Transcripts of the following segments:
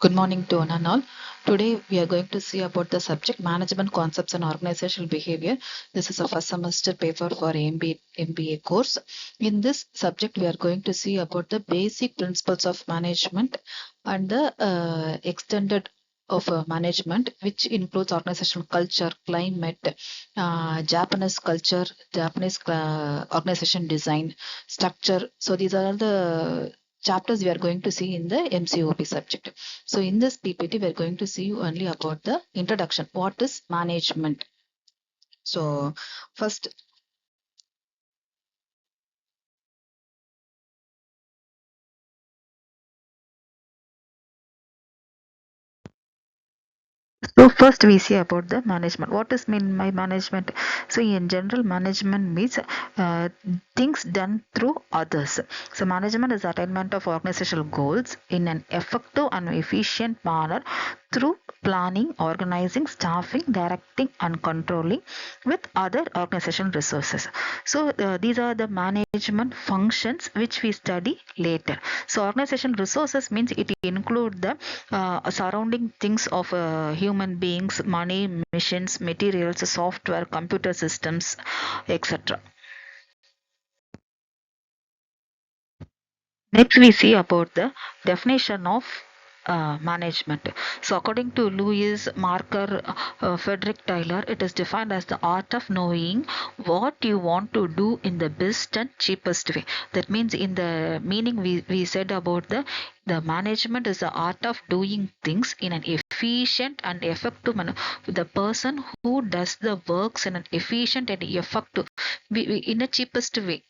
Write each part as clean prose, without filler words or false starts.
Good morning to one and all. Today we are going to see about the subject management concepts and organizational behavior. This is a first semester paper for MBA course. In this subject, we are going to see about the basic principles of management and the extended of management, which includes organizational culture, climate, Japanese culture, Japanese organization design, structure. So these are the chapters we are going to see in the MCOP subject. So in this PPT, we're going to see only about the introduction. What is management? So first, first we see about the management. What is mean by management? So in general, management means things done through others. So management is attainment of organizational goals in an effective and efficient manner through planning, organizing, staffing, directing, and controlling with other organizational resources. So these are the management functions which we study later. So organizational resources means it include the surrounding things of human beings, money, machines, materials, software, computer systems, etc. Next, we see about the definition of management. So, according to Louis Marker, Frederick Taylor, it is defined as the art of knowing what you want to do in the best and cheapest way. That means, in the meaning we said about the management is the art of doing things in an efficient and effective manner. The person who does the works in an efficient and effective in a cheapest way.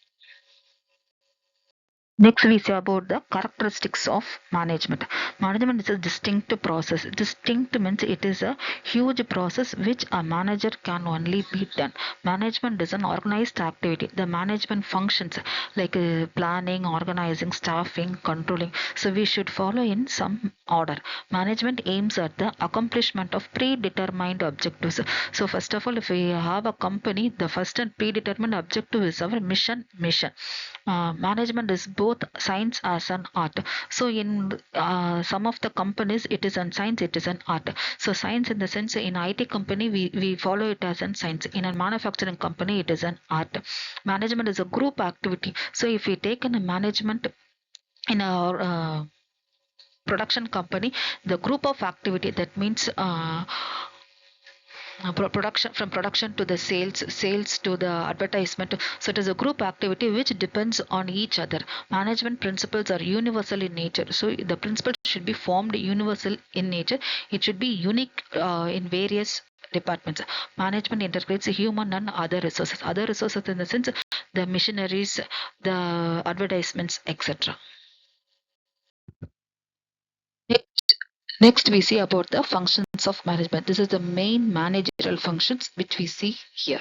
Next, we say about the characteristics of management. Management is a distinct process. Distinct means it is a huge process which a manager can only be done. Management is an organized activity. The management functions like planning, organizing, staffing, controlling. So we should follow in some order. Management aims at the accomplishment of predetermined objectives. So first of all, if we have a company, the first and predetermined objective is our mission. Management is both science as an art. So in some of the companies it is an science, it is an art. So science in the sense in IT company we follow it as an science. In a manufacturing company it is an art. Management is a group activity. So if we take in a management in our production company, the group of activity, that means production, from production to the sales to the advertisement. So it is a group activity which depends on each other. Management principles are universal in nature, so the principles should be formed universal in nature. It should be unique in various departments. Management integrates human and other resources in the sense the missionaries, the advertisements, etc. Next, we see about the functions of management. This is the main managerial functions which we see here.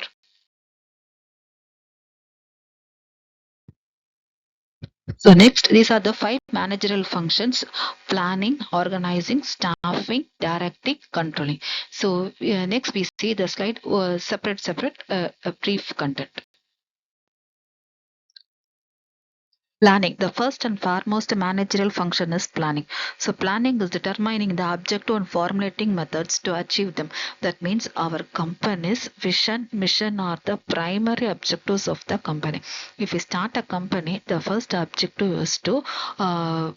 So next, these are the five managerial functions: planning, organizing, staffing, directing, controlling. So next we see the slide separate brief content. Planning. The first and foremost managerial function is planning. So, planning is determining the objective and formulating methods to achieve them. That means our company's vision, mission are the primary objectives of the company. If we start a company, the first objective is to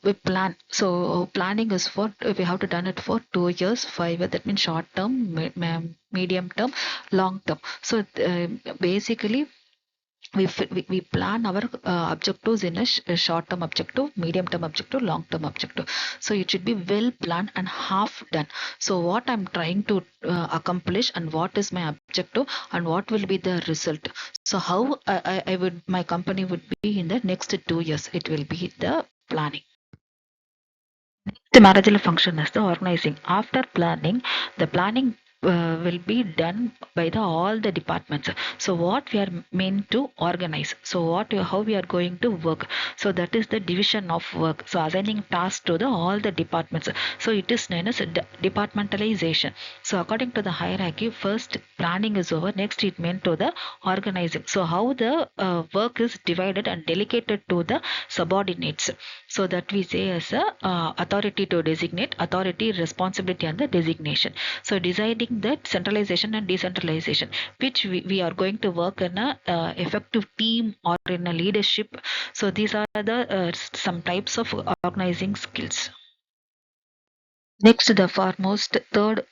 we plan. So, planning is for we have to done it for 2 years, 5 years. That means short term, medium term, long term. So, basically we plan our objectives in a short term objective, medium term objective, long term objective. So it should be well planned and half done. So what I'm trying to accomplish and what is my objective and what will be the result. So how I would my company would be in the next 2 years, it will be the planning. The managerial function is the organizing. After planning, the planning will be done by the all the departments. So what we are meant to organize, so how we are going to work, so that is the division of work, so assigning tasks to the all the departments. So it is known as departmentalization. So according to the hierarchy, first planning is over, next it meant to the organizing, so how the work is divided and delegated to the subordinates. So that we say as a authority to designate, authority, responsibility, and the designation. So deciding that centralization and decentralization, which we are going to work in a effective team or in a leadership. So these are the some types of organizing skills. Next, the foremost third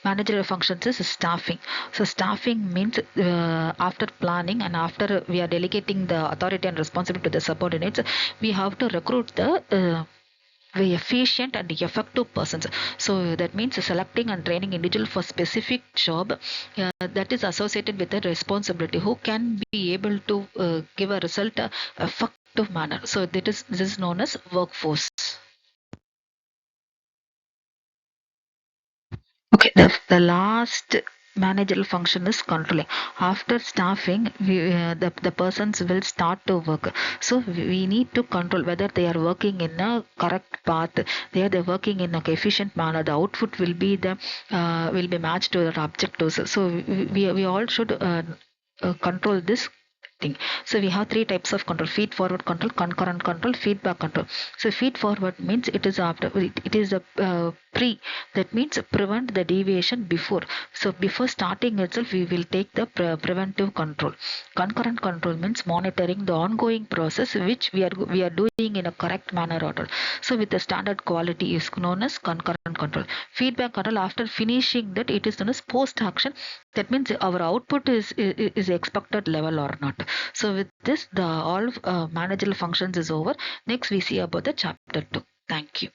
managerial functions is staffing. So staffing means after planning and after we are delegating the authority and responsibility to the subordinates, we have to recruit the very efficient and effective persons. So that means selecting and training individual for specific job that is associated with a responsibility, who can be able to give a result effective manner. So this is known as workforce. Okay, the last managerial function is controlling. After staffing, the persons will start to work. So we need to control whether they are working in a correct path. They're working in a efficient manner. The output will be matched to their objectives. So we all should control this thing. So we have three types of control: feed forward control, concurrent control, feedback control. So feed forward means it is after, it is a pre, that means prevent the deviation before. So before starting itself, we will take the preventive control. Concurrent control means monitoring the ongoing process which we are doing in a correct manner order. So with the standard quality is known as concurrent control. Feedback control, after finishing that, it is known as post action. That means our output is expected level or not. So with this, the all managerial functions is over. Next we see about the chapter 2. Thank you.